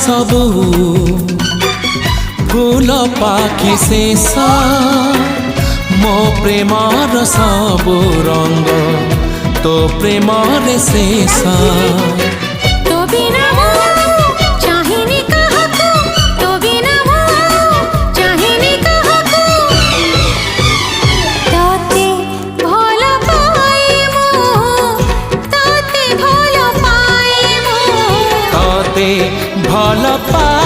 सबू फूल पाखी शेष मो प्रेमर सबू रंग तो प्रेमर शेष तो बिना चाहिनी काहाकू तो बिना चाहिनी काहाकू ताते भल पाए मु ताते भल पाए मु ताते भल पाए